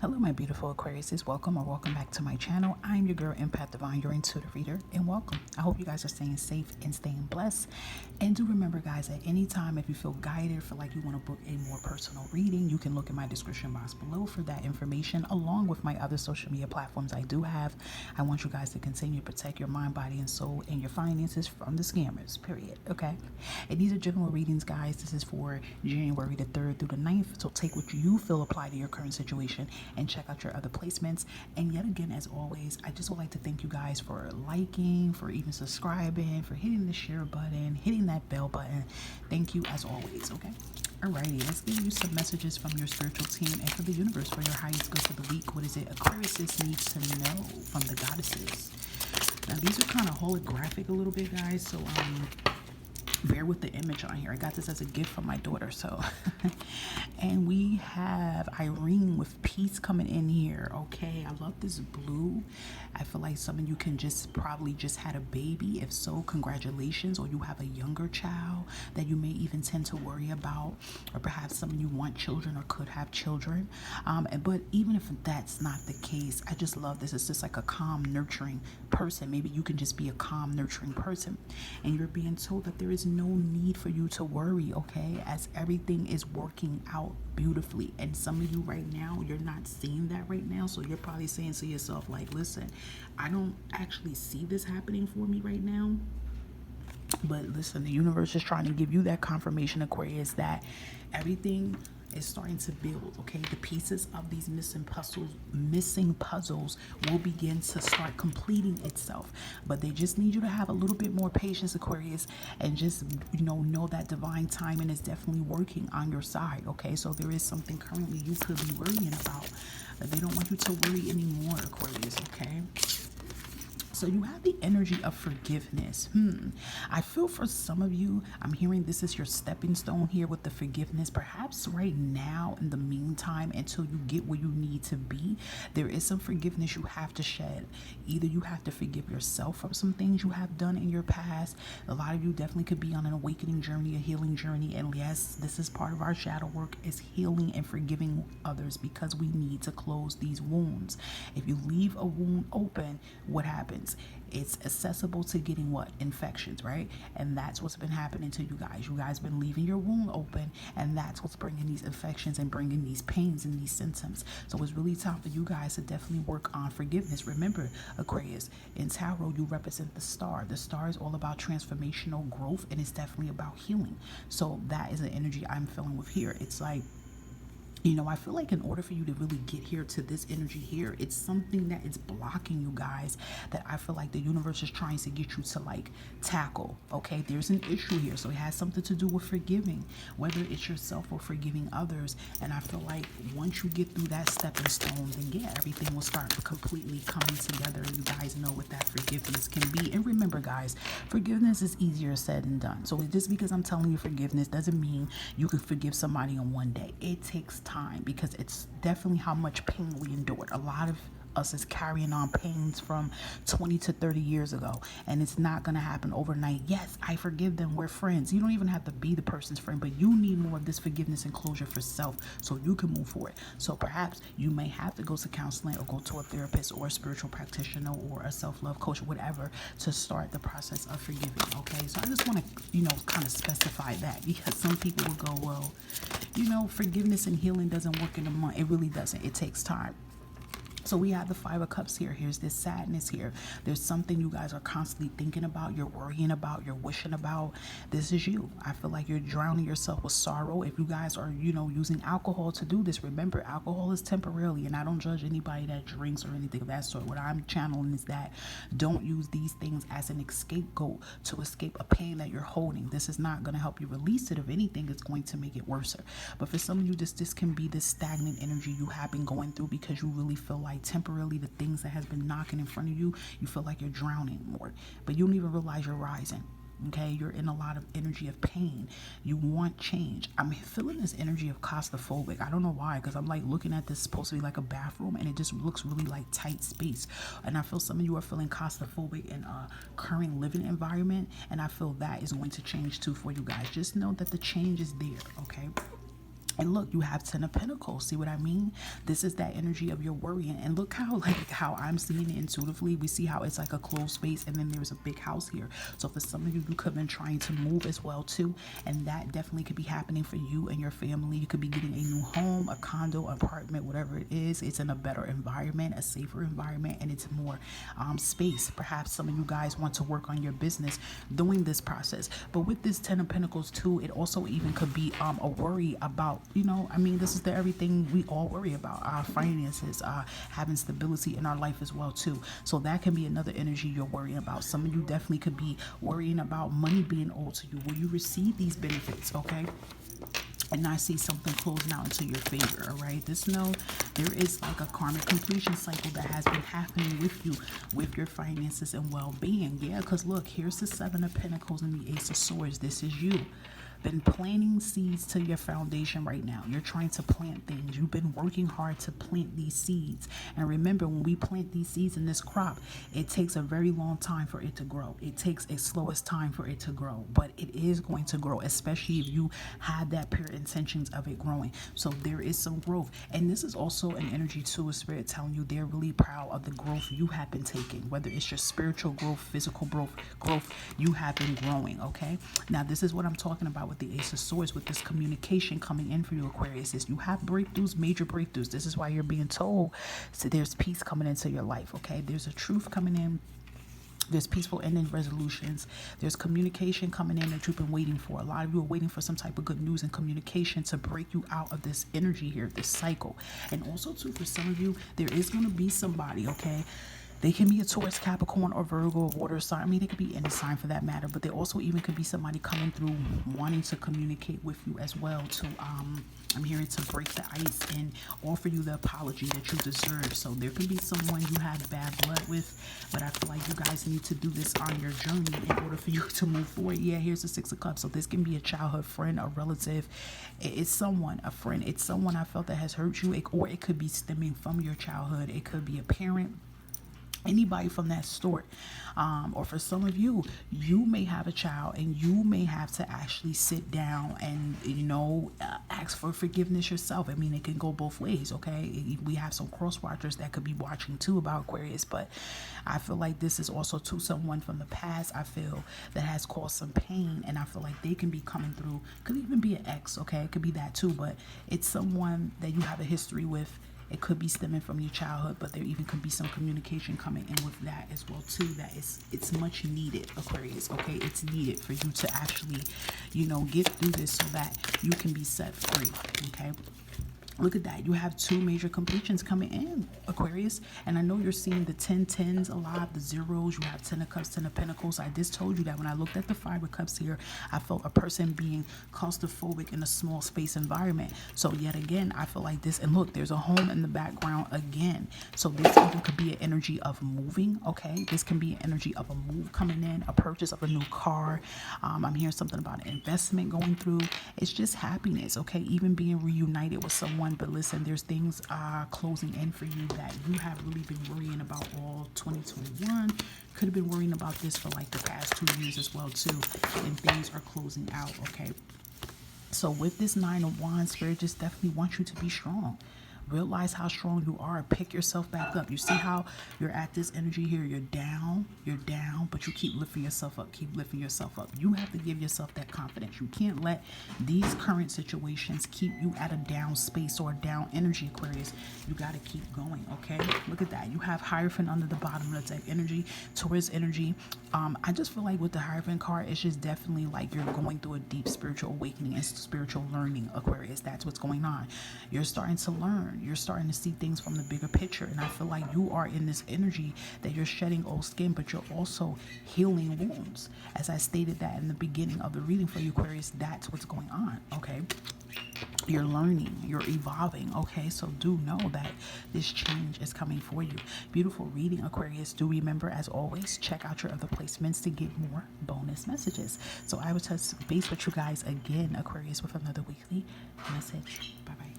Hello, my beautiful Aquariuses. Welcome or welcome back to my channel. I'm your girl, Empath Divine, your intuitive reader, and welcome. I hope you guys are staying safe and staying blessed. And do remember, guys, at any time, if you feel guided, feel like you want to book a more personal reading, you can look in my description box below for that information, along with my other social media platforms I do have. I want you guys to continue to protect your mind, body, and soul, and your finances from the scammers, period. Okay? And these are general readings, guys. This is for January the 3rd through the 9th. So take what you feel apply to your current situation and check out your other placements. And yet again, as always, I just would like to thank you guys for liking, for even subscribing, for hitting the share button, hitting that bell button. Thank you as always. Okay. Alrighty, let's give you some messages from your spiritual team and for the universe for your highest good for the week. What is it? Aquarius needs to know from the goddesses. Now these are kind of holographic a little bit, guys. So bear with the image on here. I got this as a gift from my daughter. So and we have Irene with peace coming in here. Okay, I love this blue. I feel like some of you can just probably just had a baby. If so, congratulations. Or you have a younger child that you may even tend to worry about, or perhaps some of you want children or could have children. But even if that's not the case, I just love this. It's just like a calm, nurturing person. Maybe you can just be a calm, nurturing person, and you're being told that there is no need for you to worry, okay, as everything is working out beautifully. And some of you right now, you're not seeing that right now, so you're probably saying to yourself, like, listen, I don't actually see this happening for me right now. But listen, the universe is trying to give you that confirmation, Aquarius, that everything is starting to build. Okay, the pieces of these missing puzzles will begin to start completing itself, but they just need you to have a little bit more patience, Aquarius, and just know that divine timing is definitely working on your side. Okay, so there is something currently you could be worrying about, but they don't want you to worry anymore, Aquarius. Okay, so you have the energy of forgiveness. I feel for some of you, I'm hearing this is your stepping stone here with the forgiveness. Perhaps right now, in the meantime, until you get where you need to be, there is some forgiveness you have to shed. Either you have to forgive yourself for some things you have done in your past. A lot of you definitely could be on an awakening journey, a healing journey. And yes, this is part of our shadow work, is healing and forgiving others, because we need to close these wounds. If you leave a wound open, what happens? It's accessible to getting what? Infections, right? And that's what's been happening to you guys. You guys been leaving your wound open, and that's what's bringing these infections and bringing these pains and these symptoms. So it's really time for you guys to definitely work on forgiveness. Remember, Aquarius, in tarot, you represent the star. The star is all about transformational growth, and it's definitely about healing. So that is an energy I'm feeling with here. It's like, I feel like in order for you to really get here to this energy here, it's something that is blocking you guys, that I feel like the universe is trying to get you to like tackle. Okay, there's an issue here. So it has something to do with forgiving, whether it's yourself or forgiving others. And I feel like once you get through that stepping stone, then yeah, everything will start completely coming together. And you guys know what that forgiveness can be. And remember, guys, forgiveness is easier said than done. So just because I'm telling you forgiveness doesn't mean you can forgive somebody in one day. It takes time, because it's definitely how much pain we endured. A lot of us is carrying on pains from 20 to 30 years ago, and it's not going to happen overnight. Yes, I forgive them, we're friends. You don't even have to be the person's friend, but you need more of this forgiveness and closure for self so you can move forward. So perhaps you may have to go to counseling or go to a therapist or a spiritual practitioner or a self-love coach, whatever, to start the process of forgiving. Okay, so I just want to kind of specify that, because some people will go, well, forgiveness and healing doesn't work in a month. It really doesn't. It takes time. So we have the Five of Cups here. Here's this sadness here. There's something you guys are constantly thinking about, you're worrying about, you're wishing about. This is you. I feel like you're drowning yourself with sorrow. If you guys are, using alcohol to do this, remember, alcohol is temporarily, and I don't judge anybody that drinks or anything of that sort. What I'm channeling is that don't use these things as an scapegoat to escape a pain that you're holding. This is not going to help you release it. If anything, it's going to make it worse. But for some of you, this can be this stagnant energy you have been going through, because you really feel like temporarily the things that has been knocking in front of you, you feel like you're drowning more, but you don't even realize you're rising. Okay, you're in a lot of energy of pain. You want change. I'm feeling this energy of claustrophobic. I don't know why, because I'm like looking at this supposed to be like a bathroom, and it just looks really like tight space. And I feel some of you are feeling claustrophobic in a current living environment, and I feel that is going to change too for you guys. Just know that the change is there. Okay. And look, you have 10 of Pentacles. See what I mean? This is that energy of your worrying. And look how, like, how I'm seeing it intuitively. We see how it's like a closed space, and then there's a big house here. So for some of you, you could have been trying to move as well too. And that definitely could be happening for you and your family. You could be getting a new home, a condo, apartment, whatever it is. It's in a better environment, a safer environment, and it's more space. Perhaps some of you guys want to work on your business during this process. But with this 10 of Pentacles too, it also even could be a worry about, you know, I mean, this is the everything we all worry about, our finances, having stability in our life as well too. So that can be another energy you're worrying about. Some of you definitely could be worrying about money being owed to you. Will you receive these benefits? Okay. And I see something closing out into your favor, all right? Just know there is like a karmic completion cycle that has been happening with you, with your finances and well-being. Yeah, because look, here's the 7 of Pentacles and the Ace of Swords. This is you. Been planting seeds to your foundation right now. You're trying to plant things. You've been working hard to plant these seeds. And remember, when we plant these seeds in this crop, it takes a very long time for it to grow. It takes a slowest time for it to grow, but it is going to grow, especially if you have that pure intentions of it growing. So there is some growth. And this is also an energy to a spirit telling you they're really proud of the growth you have been taking, whether it's your spiritual growth, physical growth, you have been growing. Okay. Now, this is what I'm talking about with the Ace of Swords, with this communication coming in for you, Aquarius. Is you have breakthroughs, major breakthroughs. This is why you're being told, so there's peace coming into your life. Okay. There's a truth coming in. There's peaceful ending resolutions. There's communication coming in that you've been waiting for. A lot of you are waiting for some type of good news and communication to break you out of this energy here, this cycle. And also too, for some of you, there is going to be somebody, okay? They can be a Taurus, Capricorn, or Virgo, or water sign. I mean, they could be any sign for that matter, but they also even could be somebody coming through wanting to communicate with you as well to, I'm hearing, to break the ice and offer you the apology that you deserve. So there can be someone you have bad blood with, but I feel like you guys need to do this on your journey in order for you to move forward. Yeah, here's the 6 of Cups. So this can be a childhood friend, a relative. It's someone, a friend. It's someone I felt that has hurt you, or it could be stemming from your childhood. It could be a parent, anybody from that sort. Or for some of you, you may have a child and you may have to actually sit down and, you know, ask for forgiveness yourself. I mean, it can go both ways, okay? We have some cross watchers that could be watching too about Aquarius, but I feel like this is also to someone from the past, I feel, that has caused some pain, and I feel like they can be coming through. Could even be an ex, okay? It could be that too, but it's someone that you have a history with. It could be stemming from your childhood, but there even could be some communication coming in with that as well too. That it's much needed, Aquarius. Okay, it's needed for you to actually, you know, get through this so that you can be set free. Okay. Look at that. You have 2 major completions coming in, Aquarius. And I know you're seeing the 10-10s a lot, the zeros. You have 10 of Cups, 10 of Pentacles. I just told you that when I looked at the 5 of Cups here, I felt a person being claustrophobic in a small space environment. So yet again, I feel like this. And look, there's a home in the background again. So this even could be an energy of moving, okay? This can be an energy of a move coming in, a purchase of a new car. I'm hearing something about an investment going through. It's just happiness, okay? Even being reunited with someone. But listen, there's things closing in for you that you have really been worrying about all 2021. Could have been worrying about this for like the past 2 years as well too, and things are closing out. Okay, so with this 9 of Wands, Spirit just definitely wants you to be strong. Realize how strong you are. Pick yourself back up. You see how you're at this energy here. You're down, but you keep lifting yourself up. Keep lifting yourself up. You have to give yourself that confidence. You can't let these current situations keep you at a down space or a down energy, Aquarius. You got to keep going, okay? Look at that. You have Hierophant under the bottom of the deck energy, Taurus energy. I just feel like with the Hierophant card, it's just definitely like you're going through a deep spiritual awakening and spiritual learning, Aquarius. That's what's going on. You're starting to learn. You're starting to see things from the bigger picture. And I feel like you are in this energy that you're shedding old skin, but you're also healing wounds. As I stated that in the beginning of the reading for you, Aquarius, that's what's going on, okay? You're learning, you're evolving, okay? So do know that this change is coming for you. Beautiful reading, Aquarius. Do remember, as always, check out your other placements to get more bonus messages. So I will touch base with you guys again, Aquarius, with another weekly message. Bye-bye.